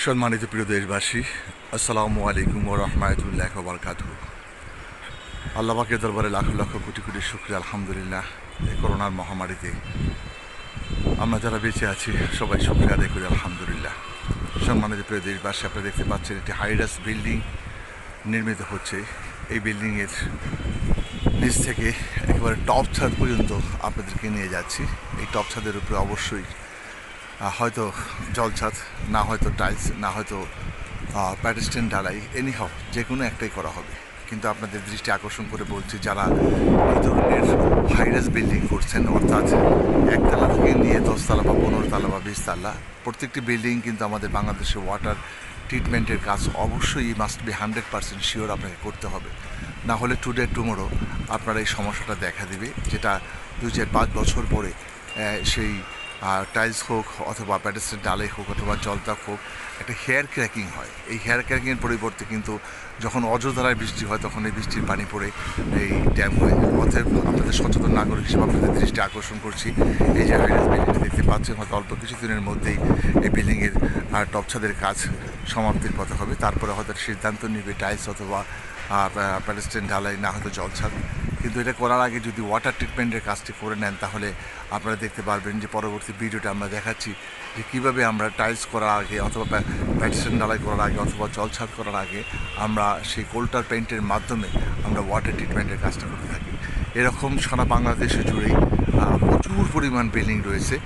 সম্মানিত প্রিয় দেশবাসী, আসসালামু আলাইকুম ওয়া রাহমাতুল্লাহি ওয়া বারাকাতুহু। আল্লাহ পাকের দরবারে লাখ লক্ষ কোটি কোটি শুকরিয়া, আলহামদুলিল্লাহ। এই করোনার মহামারীতে আমরা যারা বেঁচে আছি সবাই শুকরিয়া আদায় করি, আলহামদুলিল্লাহ। সম্মানিত প্রিয় দেশবাসী, আপনারা দেখতে পাচ্ছেন একটি হাইরাস বিল্ডিং নির্মিত হচ্ছে। এই বিল্ডিংয়ের নিচ থেকে একেবারে টপ ছাদ পর্যন্ত আপনাদেরকে নিয়ে যাচ্ছি। এই টপ ছাদের উপরে অবশ্যই হয়তো জলছাদ, না হয়তো টাইলস, না হয়তো প্যাডেস্ট্রিয়ান ঢালাই, এনিহাও যে কোনো একটাই করা হবে। কিন্তু আপনাদের দৃষ্টি আকর্ষণ করে বলছি, যারা এই ধরনের হাইরাস বিল্ডিং করছেন, অর্থাৎ একতলা থেকে নিয়ে 10তলা বা 15তলা বা 20তলা, প্রত্যেকটি বিল্ডিং কিন্তু আমাদের বাংলাদেশে ওয়াটার ট্রিটমেন্টের কাজ অবশ্যই মাস্ট বি 100% শিওর আপনাকে করতে হবে। না হলে টুডে টুমোরো আপনার এই সমস্যাটা দেখা দিবে, যেটা 2-4-5 বছর পরে সেই টাইলস হোক অথবা প্যাডেস্ট্রিয়ান ঢালাই হোক অথবা জলদাগ হোক, একটা হেয়ার ক্র্যাকিং হয়। এই হেয়ার ক্র্যাকিংয়ের পরিবর্তে কিন্তু যখন অজধারায় বৃষ্টি হয় তখন এই বৃষ্টির পানি পড়ে এই ড্যাম হয়। অতএব আপনাদের সচেতন নাগরিক হিসেবে আপনাদের দৃষ্টি আকর্ষণ করছি, এই যে হাইরাস বিল্ডিংটি দেখতে পাচ্ছেন, হয়তো অল্প কিছুদিনের মধ্যেই এই বিল্ডিংয়ের টপ ছাদের কাজ সমাপ্তির পথে হবে। তারপরে হয়তো সিদ্ধান্ত নেবে টাইলস অথবা প্যাডেস্ট্রিয়ান ঢালাই, না হয়তো জলছাদ। কিন্তু এটা করার আগে যদি ওয়াটার ট্রিটমেন্টের কাজটি করে নেন, তাহলে আপনারা দেখতে পারবেন যে পরবর্তী ভিডিওটা আমরা দেখাচ্ছি যে কীভাবে আমরা টাইলস করার আগে অথবা প্যাডেস্ট্রিয়ান ঢালাই করার আগে অথবা জলছাদ করার আগে আমরা সেই কোল্টার পেইন্টের মাধ্যমে আমরা ওয়াটার ট্রিটমেন্টের কাজটা করতে থাকি। এরকম সারা বাংলাদেশে জুড়েই প্রচুর পরিমাণ বিল্ডিং রয়েছে,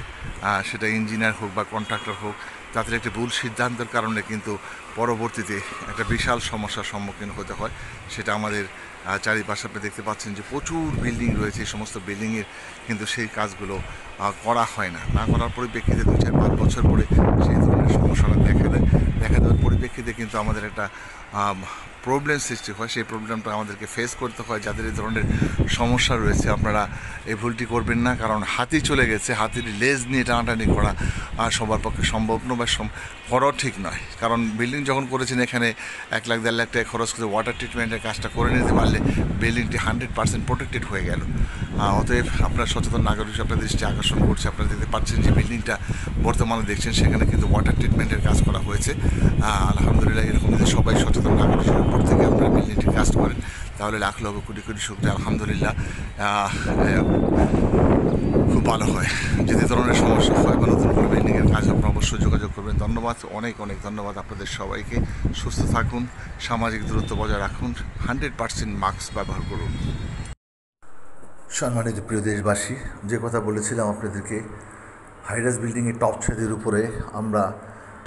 সেটা ইঞ্জিনিয়ার হোক বা কন্ট্রাক্টর হোক, তাদের একটি ভুল সিদ্ধান্তের কারণে কিন্তু পরবর্তীতে একটা বিশাল সমস্যার সম্মুখীন হতে হয়। সেটা আমাদের চারিপাশে আপনি দেখতে পাচ্ছেন যে প্রচুর বিল্ডিং রয়েছে। এই সমস্ত বিল্ডিংয়ের কিন্তু সেই কাজগুলো করা হয় না। না করার পরিপ্রেক্ষিতে 2-4-5 বছর পরে সেই ধরনের সমস্যাটা দেখা দেওয়ার পরিপ্রেক্ষিতে কিন্তু আমাদের একটা প্রবলেম সৃষ্টি হয়। সেই প্রবলেমটা আমাদেরকে ফেস করতে হয়। যাদের এই ধরনের সমস্যা রয়েছে, আপনারা এই ভুলটি করবেন না, কারণ হাতি চলে গেছে, হাতির লেজ নিয়ে টানাটানি করা সবার পক্ষে সম্ভব নয় বা করাও ঠিক নয়। কারণ বিল্ডিং যখন করেছেন, এখানে 1 লাখ 1.5 লাখ টাকা খরচ করে ওয়াটার ট্রিটমেন্টের কাজটা করে নিতে পারলে বিল্ডিংটি 100% প্রোটেক্টেড হয়ে গেল। অতএব আপনার সচেতন নাগরিক আপনার দৃষ্টি আকর্ষণ করছে। আপনারা দেখতে পাচ্ছেন যে বিল্ডিংটা বর্তমানে দেখছেন, সেখানে কিন্তু ওয়াটার ট্রিটমেন্টের কাজ করা হয়েছে। আলহামদুলিল্লাহ, এরকম যদি সবাই সচেতন নাগরিক উপর থেকে আপনারা বিল্ডিংটির কাজ করেন, তাহলে লাখ লক্ষ কোটি কোটি শুক্রিয়া, আলহামদুলিল্লাহ, খুব ভালো হয়। যদি ধরনের সমস্যা হয় বা নতুন করে বিল্ডিংয়ের কাজ, আপনারা অবশ্যই যোগাযোগ করবেন। ধন্যবাদ, অনেক অনেক ধন্যবাদ আপনাদের সবাইকে। সুস্থ থাকুন, সামাজিক দূরত্ব বজায় রাখুন, 100% মাস্ক ব্যবহার করুন। সম্মানিত প্রিয় দেশবাসী, যে কথা বলেছিলাম আপনাদেরকে, হাইরাস বিল্ডিংয়ের টপ ছাদের উপরে আমরা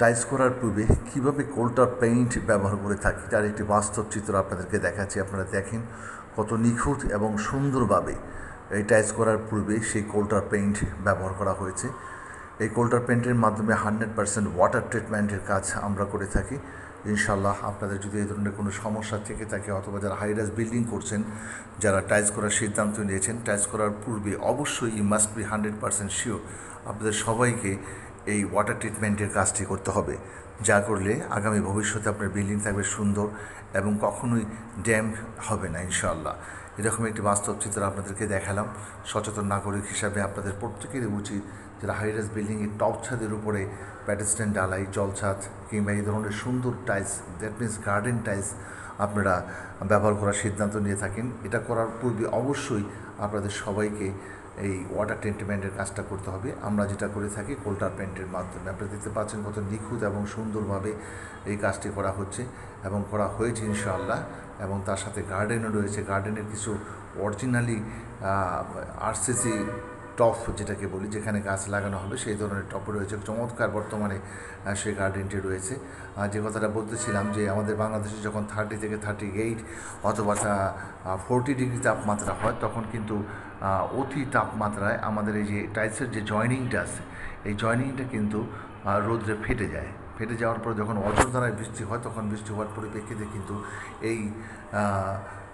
টাইলস করার পূর্বে কীভাবে কোল্টার পেইন্ট ব্যবহার করে থাকি তার একটি বাস্তব চিত্র আপনাদেরকে দেখাচ্ছি। আপনারা দেখেন কত নিখুঁত এবং সুন্দরভাবে এই টাইলস করার পূর্বে সেই কোল্টার পেইন্ট ব্যবহার করা হয়েছে। এই কোল্টার পেইন্টের মাধ্যমে 100% ওয়াটার ট্রিটমেন্টের কাজ আমরা করে থাকি। ইনশাল্লাহ আপনাদের যদি এই ধরনের কোনো সমস্যা থেকে থাকে, অথবা যারা হাইরাস বিল্ডিং করছেন, যারা টাইলস করার সিদ্ধান্ত নিয়েছেন, টাইলস করার পূর্বে অবশ্যই ইউ মাস্ট বি 100% শিওর আপনাদের সবাইকে এই ওয়াটার ট্রিটমেন্টের কাজটি করতে হবে। যা করলে আগামী ভবিষ্যতে আপনার বিল্ডিং থাকবে সুন্দর এবং কখনোই ড্যাম হবে না ইনশাআল্লাহ। এরকম একটি বাস্তব চিত্র আপনাদেরকে দেখালাম। সচেতন নাগরিক হিসাবে আপনাদের প্রত্যেকেরই উচিত, যারা হাইরাস বিল্ডিংয়ের টপ ছাদের উপরে প্যাডেস্ট্রিয়ান ঢালাই, জলছাদ কিংবা এই ধরনের সুন্দর tiles, that means garden tiles আপনারা ব্যবহার করার সিদ্ধান্ত নিয়ে থাকেন, এটা করার পূর্বে অবশ্যই আপনাদের সবাইকে এই ওয়াটার ট্রিটমেন্টের কাজটা করতে হবে। আমরা যেটা করে থাকি কোল্টার পেইন্টের মাধ্যমে। আপনারা দেখতে পাচ্ছেন কত নিখুঁত এবং সুন্দরভাবে এই কাজটি করা হচ্ছে এবং করা হয়েছে ইনশাআল্লাহ। এবং তার সাথে গার্ডেনও রয়েছে। গার্ডেনের কিছু অরিজিনালি আরসিসি টপ যেটাকে বলি, যেখানে গাছ লাগানো হবে, সেই ধরনের টপ রয়েছে। চমৎকার বর্তমানে সেই গার্ডেনটি রয়েছে। যে কথাটা বলতেছিলাম, যে আমাদের বাংলাদেশে যখন 30 থেকে 38 অথবা 40 ডিগ্রি তাপমাত্রা হয়, তখন কিন্তু অতি তাপমাত্রায় আমাদের এই যে টাইলসের যে জয়নিংটা আছে, এই জয়নিংটা কিন্তু রোদ্রে ফেটে যাওয়ার পর যখন অজরধারায় বৃষ্টি হয়, তখন বৃষ্টি হওয়ার পরিপ্রেক্ষিতে কিন্তু এই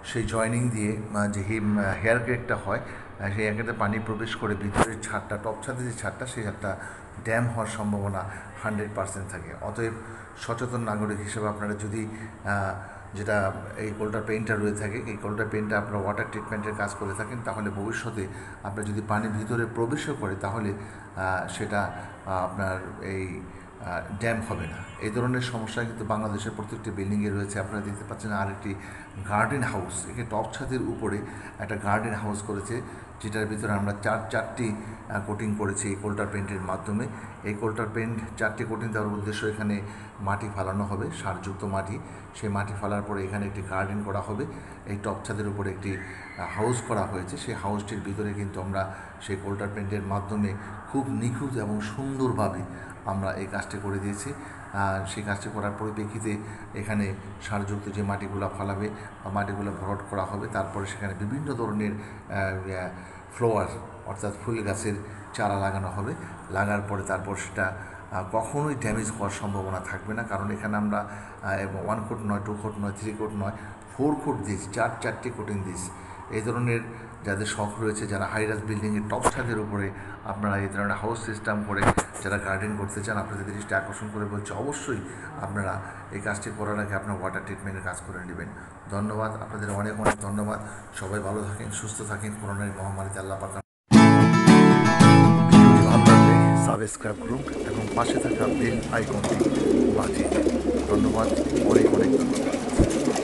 সেই জয়নিং দিয়ে যে হেয়ার ক্র্যাকটা হয়, সেই জায়গাতে পানি প্রবেশ করে ভিতরের ছাদটা, টপ ছাদের যে ছাদটা, সেই ছাদটা ড্যাম হওয়ার সম্ভাবনা 100% থাকে। অতএব সচেতন নাগরিক হিসেবে আপনারা যদি যেটা এই কোল্টার পেইন্টটা রয়ে থাকে, এই কোল্টার পেইন্টটা আপনারা ওয়াটার ট্রিটমেন্টের কাজ করে থাকেন, তাহলে ভবিষ্যতে আপনার যদি পানি ভিতরে প্রবেশও করে, তাহলে সেটা আপনার এই ড্যাম্প হবে না। এই ধরনের সমস্যা কিন্তু বাংলাদেশের প্রত্যেকটি বিল্ডিংয়ে রয়েছে। আপনারা দেখতে পাচ্ছেন আরেকটি গার্ডেন হাউস, এখানে টপ ছাদের উপরে একটা গার্ডেন হাউস করেছে, যেটার ভিতরে আমরা চারটি কোটিং করেছি এই কোল্টার পেন্টের মাধ্যমে। এই কোল্টার পেন্ট চারটি কোটিং দেওয়ার উদ্দেশ্য, এখানে মাটি ফালানো হবে, সারযুক্ত মাটি। সেই মাটি ফালার পরে এখানে একটি গার্ডেন করা হবে। এই টপ ছাদের উপরে একটি হাউস করা হয়েছে। সেই হাউসটির ভিতরে কিন্তু আমরা সেই কোল্টার পেন্টের মাধ্যমে খুব নিখুঁত এবং সুন্দরভাবে আমরা এই কাজটি করে দিয়েছি। সেই কাজটি করার পরিপ্রেক্ষিতে এখানে সারযুক্ত যে মাটিগুলো ফালাবে বা মাটিগুলো ভরাট করা হবে, তারপরে সেখানে বিভিন্ন ধরনের ফ্লাওয়ার অর্থাৎ ফুল গাছের চারা লাগানো হবে। লাগার পরে তারপর সেটা কখনোই ড্যামেজ হওয়ার সম্ভাবনা থাকবে না, কারণ এখানে আমরা 1 কোট নয়, 2 কোট নয়, 3 কোট নয়, 4 কোট দিয়েছি, চারটি কোটিং দিয়েছি। এই ধরনের যাদের শখ রয়েছে, যারা হাইরাস বিল্ডিংয়ের টপ ছাদের উপরে আপনারা এই ধরনের হাউস সিস্টেম করে যারা গার্ডেন করতে চান, আপনাদের দৃষ্টি আকর্ষণ করে বলছে অবশ্যই আপনারা এই কাজটি করার আগে আপনার ওয়াটার ট্রিটমেন্টের কাজ করে নেবেন। ধন্যবাদ, আপনাদের অনেক অনেক ধন্যবাদ। সবাই ভালো থাকেন, সুস্থ থাকেন, করোনার মহামারীতে আল্লাহ পাক সাবস্ক্রাইব করুন এবং পাশে থাকা বেল আইকনটি বাজিয়ে দিন। ধন্যবাদ, অনেক অনেক ধন্যবাদ।